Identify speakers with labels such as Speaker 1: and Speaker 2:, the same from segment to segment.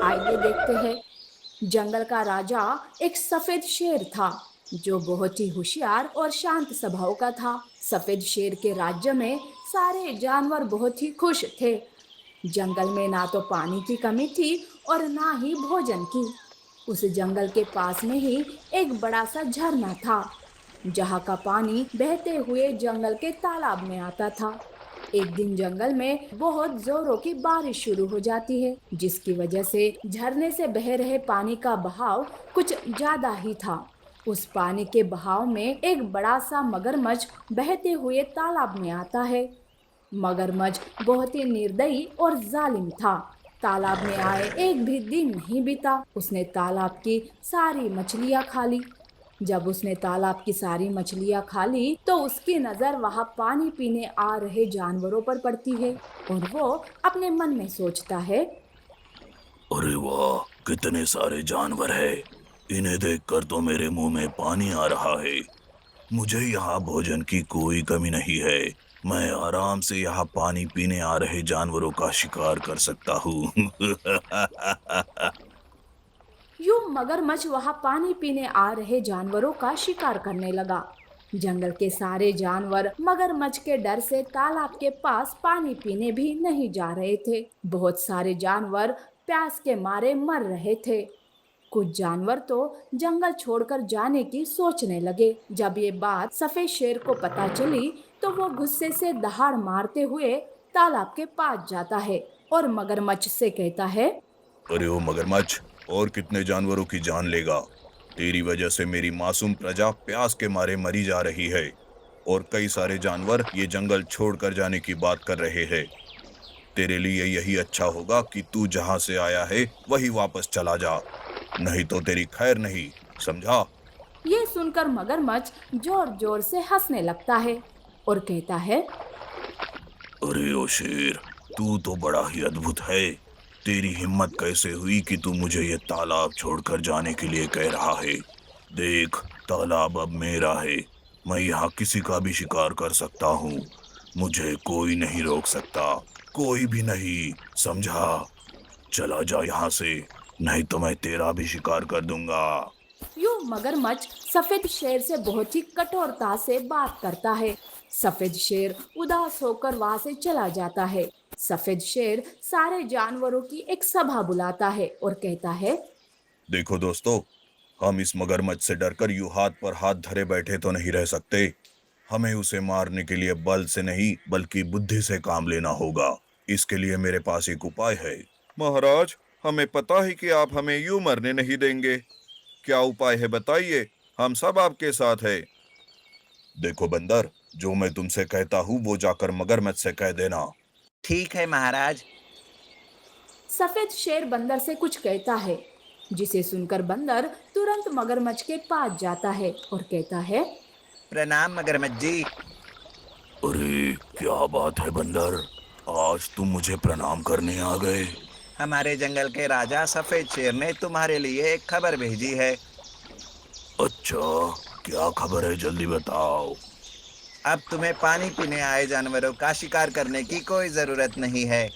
Speaker 1: आइए देखते हैं। जंगल का राजा एक सफेद शेर था जो बहुत ही होशियार और शांत स्वभाव का था। सफेद शेर के राज्य में सारे जानवर बहुत ही खुश थे। जंगल में ना तो पानी की कमी थी और ना ही भोजन की। उस जंगल के पास में ही एक बड़ा सा झरना था जहाँ का पानी बहते हुए जंगल के तालाब में आता था। एक दिन जंगल में बहुत जोरों की बारिश शुरू हो जाती है जिसकी वजह से झरने से बह रहे पानी का बहाव कुछ ज्यादा ही था। उस पानी के बहाव में एक बड़ा सा मगरमच्छ बहते हुए तालाब में आता है। मगरमच्छ बहुत ही निर्दयी और जालिम था। तालाब में आए एक भी दिन नहीं बीता उसने तालाब की सारी मछलियां खा ली। जब उसने तालाब की सारी मछलियां खा ली तो उसकी नजर वहां पानी पीने आ रहे जानवरों पर पड़ती है और वो अपने मन में सोचता है।
Speaker 2: अरे वाह, कितने सारे जानवर है। इन्हें देखकर तो मेरे मुंह में पानी आ रहा है। मुझे यहाँ भोजन की कोई कमी नहीं है। मैं आराम से यहाँ पानी पीने आ रहे जानवरों का शिकार कर सकता हूँ।
Speaker 1: यूं मगरमच्छ वहां पानी पीने आ रहे जानवरों का शिकार करने लगा। जंगल के सारे जानवर मगरमच्छ के डर से तालाब के पास पानी पीने भी नहीं जा रहे थे। बहुत सारे जानवर प्यास के मारे मर रहे थे। कुछ जानवर तो जंगल छोड़कर जाने की सोचने लगे। जब ये बात सफेद शेर को पता चली तो वो गुस्से से दहाड़ मारते हुए तालाब के पास जाता है और मगरमच्छ से कहता है।
Speaker 2: अरे ओ मगरमच्छ, और कितने जानवरों की जान लेगा? तेरी वजह से मेरी मासूम प्रजा प्यास के मारे मरी जा रही है, और कई सारे जानवर ये जंगल छोड़कर जाने की बात कर रहे हैं। तेरे लिए यही अच्छा होगा कि तू जहां से आया है वही वापस चला जा, नहीं तो तेरी खैर नहीं, समझा?
Speaker 1: ये सुनकर मगरमच्छ जोर जोर से हंसने लगता है और कहता है।
Speaker 2: अरे ओ शेर, तू तो बड़ा ही अद्भुत है। तेरी हिम्मत कैसे हुई कि तू मुझे ये तालाब छोड़कर जाने के लिए कह रहा है? देख, तालाब अब मेरा है। मैं यहाँ किसी का भी शिकार कर सकता हूँ। मुझे कोई नहीं रोक सकता, कोई भी नहीं, समझा? चला जा यहाँ से, नहीं तो मैं तेरा भी शिकार कर दूंगा।
Speaker 1: यूं मगरमच्छ सफेद शेर से बहुत ही कठोरता से बात करता है। सफेद शेर उदास होकर वहां से चला जाता है। सफेद शेर सारे जानवरों की एक सभा बुलाता है और कहता है।
Speaker 2: देखो दोस्तों, हम इस मगरमच्छ से डरकर यूं हाथ पर हाथ धरे बैठे तो नहीं रह सकते। हमें उसे मारने के लिए बल से नहीं बल्कि बुद्धि से काम लेना होगा। इसके लिए मेरे पास एक उपाय है। महाराज, हमें पता है कि आप हमें यूं मरने नहीं देंगे। क्या उपाय है बताइए, हम सब आपके साथ है। देखो बंदर, जो मैं तुमसे कहता हूँ वो जाकर मगरमच्छ से कह देना।
Speaker 3: ठीक है महाराज।
Speaker 1: सफेद शेर बंदर से कुछ कहता है जिसे सुनकर बंदर तुरंत मगरमच्छ के पास जाता है और कहता है।
Speaker 3: प्रणाम मगरमच्छ जी।
Speaker 2: अरे क्या बात है बंदर, आज तुम मुझे प्रणाम करने आ गए।
Speaker 3: हमारे जंगल के राजा सफेद शेर ने तुम्हारे लिए एक खबर भेजी है।
Speaker 2: अच्छा, क्या खबर है, जल्दी बताओ।
Speaker 3: अब तुम्हें पानी पीने आए जानवरों का शिकार करने की कोई जरूरत नहीं है।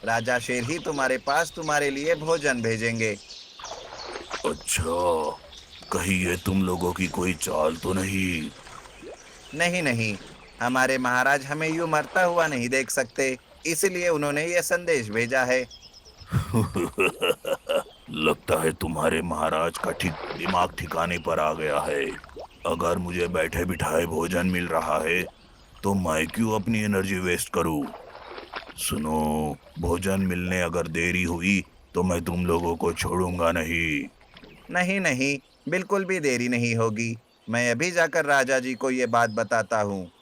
Speaker 3: राजा शेर ही तुम्हारे पास तुम्हारे लिए भोजन भेजेंगे।
Speaker 2: अच्छा, कहीं ये तुम लोगों की कोई चाल तो नहीं?
Speaker 3: नहीं नहीं, हमारे महाराज हमें यूं मरता हुआ नहीं देख सकते, इसलिए उन्होंने ये संदेश भेजा है।
Speaker 2: लगता है तुम्हारे महाराज का ठीक दिमाग ठिकाने पर आ गया है। अगर मुझे बैठे बिठाए भोजन मिल रहा है तो मैं क्यों अपनी एनर्जी वेस्ट करूं? सुनो, भोजन मिलने अगर देरी हुई तो मैं तुम लोगों को छोड़ूंगा नहीं।
Speaker 3: नहीं नहीं, बिल्कुल भी देरी नहीं होगी। मैं अभी जाकर राजा जी को ये बात बताता हूँ।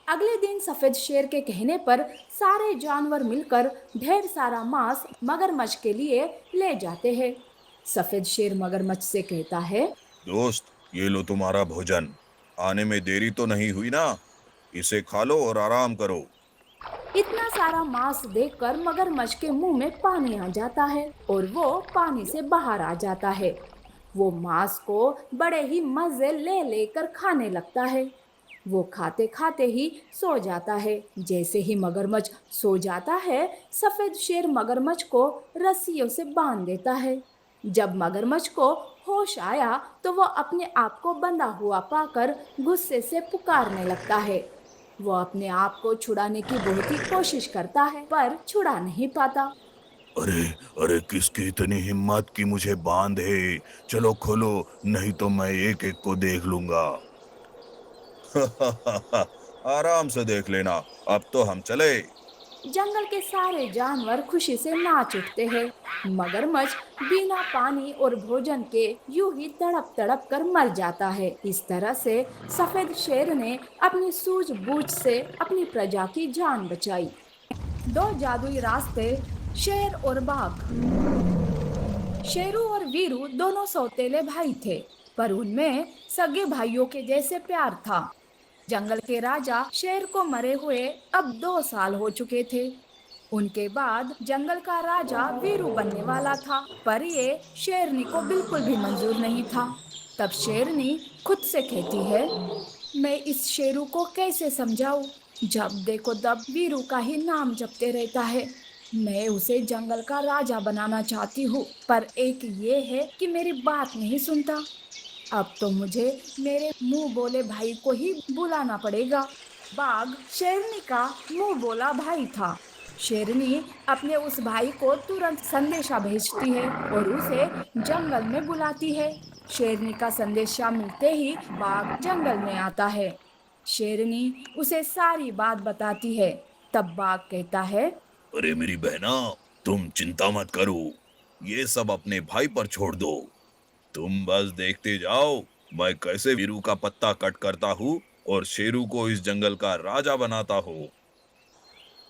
Speaker 1: अगले दिन सफेद शेर के कहने पर सारे जानवर मिलकर ढेर सारा मांस मगरमच्छ के लिए ले जाते हैं। सफेद शेर मगरमच्छ से कहता है।
Speaker 2: दोस्त, ये लो तुम्हारा भोजन। आने में देरी तो नहीं हुई ना? इसे खा लो और आराम करो।
Speaker 1: इतना सारा मांस देखकर मगरमच्छ के मुंह में पानी आ जाता है और वो पानी से बाहर आ जाता है। वो मांस को बड़े ही मजे ले लेकर खाने लगता है। वो खाते खाते ही सो जाता है। जैसे ही मगरमच्छ सो जाता है, सफेद शेर मगरमच्छ को रस्सियों से बांध देता है। जब मगरमच्छ को होश आया तो वो अपने आप को बंधा हुआ पाकर गुस्से से पुकारने लगता है। वो अपने आप को छुड़ाने की बहुत ही कोशिश करता है, पर छुड़ा नहीं पाता।
Speaker 2: अरे अरे, किसकी इतनी हिम्मत कि मुझे बांधे। चलो खोलो, नहीं तो मैं एक एक को देख लूंगा। आराम से देख लेना, अब तो हम चले।
Speaker 1: जंगल के सारे जानवर खुशी से नाच उठते हैं। मगरमच्छ बिना पानी और भोजन के यूं ही तड़प तड़प कर मर जाता है। इस तरह से सफेद शेर ने अपनी सूझबूझ से अपनी प्रजा की जान बचाई। दो जादुई रास्ते, शेर और बाघ। शेरू और वीरू दोनों सौतेले भाई थे, पर उनमें सगे भाइयों के जैसे प्यार था। जंगल के राजा शेर को मरे हुए अब 2 साल हो चुके थे। उनके बाद जंगल का राजा वीरू बनने वाला था, पर ये शेरनी को बिल्कुल भी मंजूर नहीं था। तब शेरनी खुद से कहती है, मैं इस शेरू को कैसे समझाऊं? जब देखो तब वीरू का ही नाम जपते रहता है। मैं उसे जंगल का राजा बनाना चाहती हूँ, पर एक ये है कि मेरी बात नहीं सुनता। अब तो मुझे मेरे मुंह बोले भाई को ही बुलाना पड़ेगा। बाघ शेरनी का मुंह बोला भाई था। शेरनी अपने उस भाई को तुरंत संदेशा भेजती है और उसे जंगल में बुलाती है। शेरनी का संदेशा मिलते ही बाघ जंगल में आता है। शेरनी उसे सारी बात बताती है। तब बाघ कहता है,
Speaker 2: अरे मेरी बहना, तुम चिंता मत करो, ये सब अपने भाई पर छोड़ दो। तुम बस देखते जाओ मैं कैसे वीरू का पत्ता कट करता हूँ और शेरू को इस जंगल का राजा बनाता हूँ।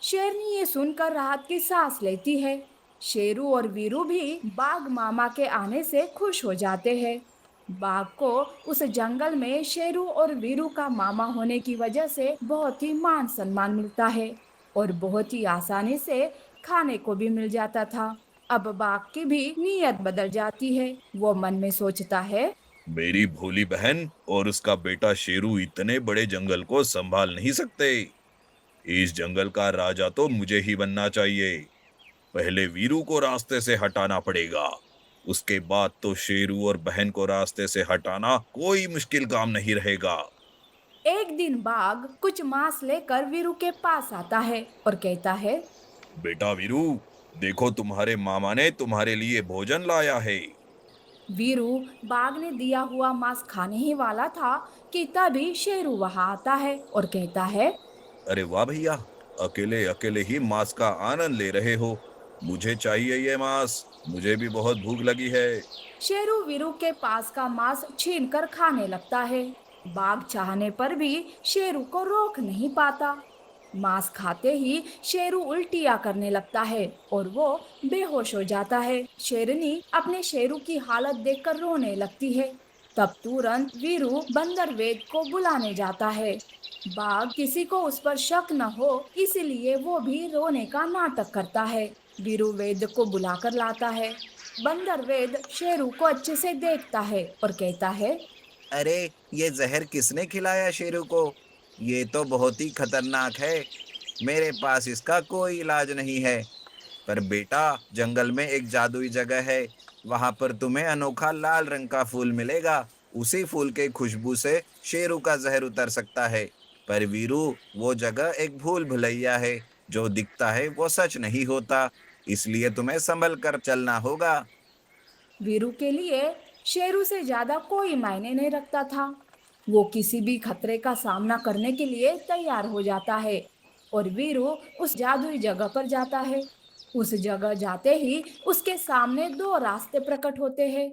Speaker 1: शेरनी ये सुनकर राहत की सांस लेती है। शेरू और वीरू भी बाघ मामा के आने से खुश हो जाते हैं। बाघ को उस जंगल में शेरू और वीरू का मामा होने की वजह से बहुत ही मान सम्मान मिलता है और बहुत ही आसानी से खाने को भी मिल जाता था। अब बाघ की भी नीयत बदल जाती है। वो मन में सोचता है,
Speaker 2: मेरी भोली बहन और उसका बेटा शेरू इतने बड़े जंगल को संभाल नहीं सकते। इस जंगल का राजा तो मुझे ही बनना चाहिए। पहले वीरू को रास्ते से हटाना पड़ेगा, उसके बाद तो शेरू और बहन को रास्ते से हटाना कोई मुश्किल काम नहीं रहेगा।
Speaker 1: एक दिन बाघ कुछ मांस लेकर वीरू के पास आता है और कहता है,
Speaker 2: बेटा वीरू, देखो तुम्हारे मामा ने तुम्हारे लिए भोजन लाया है।
Speaker 1: वीरू बाघ ने दिया हुआ मांस खाने ही वाला था कि तभी शेरू वहां आता है और कहता है,
Speaker 2: अरे वाह भैया, अकेले अकेले ही मांस का आनंद ले रहे हो। मुझे चाहिए ये मांस, मुझे भी बहुत भूख लगी है।
Speaker 1: शेरू वीरू के पास का मांस छीनकर खाने लगता है। बाघ चाहने पर भी शेरू को रोक नहीं पाता। मांस खाते ही शेरू उल्टियां करने लगता है और वो बेहोश हो जाता है। शेरनी अपने शेरू की हालत देखकर रोने लगती है। तब तुरंत वीरू बंदर वेद को बुलाने जाता है। बाघ किसी को उस पर शक न हो, इसलिए वो भी रोने का नाटक करता है। वीरू वेद को बुलाकर लाता है। बंदर वेद शेरू को अच्छे से देखता है और कहता है,
Speaker 3: अरे ये जहर किसने खिलाया शेरू को? ये तो बहुत ही खतरनाक है। मेरे पास इसका कोई इलाज नहीं है। पर बेटा, जंगल में एक जादुई जगह है। वहां पर तुम्हें अनोखा लाल रंग का फूल मिलेगा। उसी फूल के खुशबू से शेरू का जहर उतर सकता है। पर वीरू, वो जगह एक भूल भुलैया है। जो दिखता है वो सच नहीं होता। इसलिए तुम्हें संभल कर चलना होगा।
Speaker 1: वीरू के लिए शेरू से ज्यादा कोई मायने नहीं रखता था। वो किसी भी खतरे का सामना करने के लिए तैयार हो जाता है और वीरू उस जादुई जगह पर जाता है। उस जगह जाते ही उसके सामने दो रास्ते प्रकट होते हैं।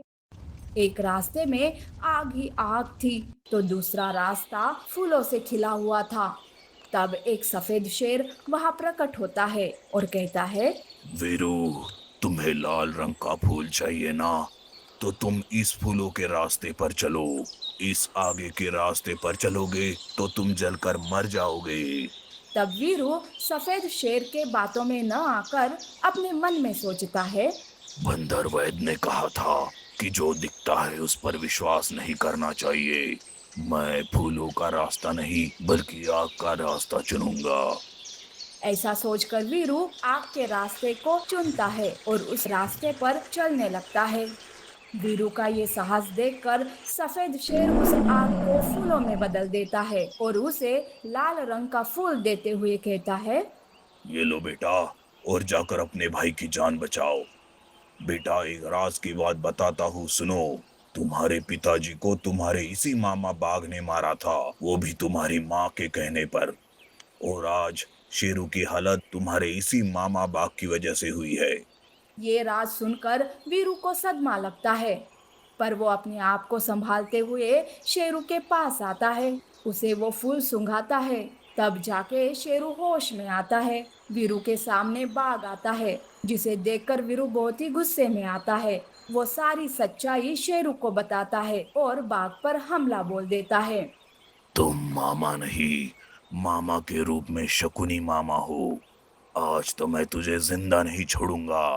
Speaker 1: एक रास्ते में आग ही आग थी, तो दूसरा रास्ता फूलों से खिला हुआ था। तब एक सफेद शेर वहां प्रकट होता है और कहता है,
Speaker 2: वीरू, तुम्हें लाल रंग का फूल चाहिए ना, तो तुम इस फूलों के रास्ते पर चलो। इस आगे के रास्ते पर चलोगे तो तुम जलकर मर जाओगे।
Speaker 1: तब वीरू सफेद शेर के बातों में न आकर अपने मन में सोचता है,
Speaker 2: बंदर वैद ने कहा था कि जो दिखता है उस पर विश्वास नहीं करना चाहिए। मैं फूलों का रास्ता नहीं बल्कि आग का रास्ता चुनूंगा।
Speaker 1: ऐसा सोचकर वीरू आग के रास्ते को चुनता है और उस रास्ते पर चलने लगता है। वीरू का ये साहस देखकर सफेद शेर उस आग को फूलों में बदल देता है और उसे लाल रंग का फूल देते हुए कहता है।
Speaker 2: ये लो बेटा, और जाकर अपने भाई की जान बचाओ। बेटा, एक राज की बात बताता हूँ, सुनो। तुम्हारे पिताजी को तुम्हारे इसी मामा बाघ ने मारा था, वो भी तुम्हारी माँ के कहने पर। और आज शेरू की हालत तुम्हारे इसी मामा बाघ की वजह से हुई है।
Speaker 1: ये राज सुनकर वीरू को सदमा लगता है, पर वो अपने आप को संभालते हुए शेरू के पास आता है। उसे वो फूल सुंघाता है। तब जाके शेरू होश में आता है। वीरू के सामने बाघ आता है, जिसे देखकर वीरू बहुत ही गुस्से में आता है। वो सारी सच्चाई शेरू को बताता है और बाघ पर हमला बोल देता है।
Speaker 2: तुम मामा नहीं, मामा के रूप में शकुनी मामा हो। आज तो मैं तुझे जिंदा नहीं छोड़ूंगा।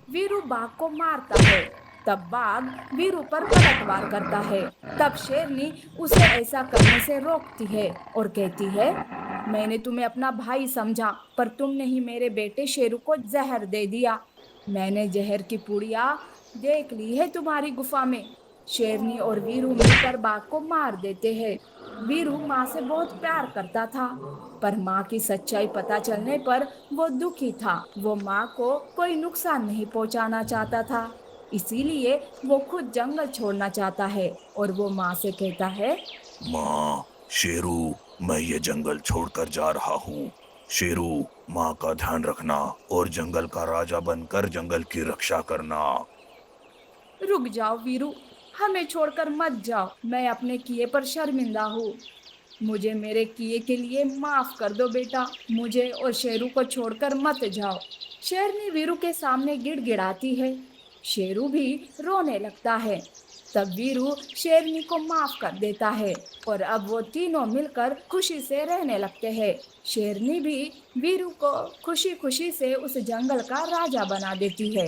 Speaker 1: वीरू बाघ को मारता है। तब बाघ वीरू पर पलटवार करता है। तब शेरनी उसे ऐसा करने से रोकती है और कहती है, मैंने तुम्हें अपना भाई समझा, पर तुमने ही मेरे बेटे शेरू को जहर दे दिया। मैंने जहर की पुड़िया देख ली है तुम्हारी गुफा में। शेरनी और वीरू मिलकर बाघ को मार देते हैं। वीरू माँ से बहुत प्यार करता था, पर माँ की सच्चाई पता चलने पर वो दुखी था। वो माँ को कोई नुकसान नहीं पहुंचाना चाहता था, इसीलिए वो खुद जंगल छोड़ना चाहता है और वो माँ से कहता है।
Speaker 2: माँ, शेरू, मैं ये जंगल छोड़कर जा रहा हूँ। शेरू, माँ का ध्यान रखना और जंगल का राजा बनकर जंगल की रक्षा करना।
Speaker 1: रुक जाओ वीरू, हमें छोड़कर मत जाओ। मैं अपने किए पर शर्मिंदा हूँ। मुझे मेरे किए के लिए माफ कर दो बेटा। मुझे और शेरू को छोड़कर मत जाओ। शेरनी वीरू के सामने गिड़गिड़ाती है। शेरू भी रोने लगता है। तब वीरू शेरनी को माफ कर देता है और अब वो तीनों मिलकर खुशी से रहने लगते हैं। शेरनी भी वीरू को खुशी खुशी से उस जंगल का राजा बना देती है।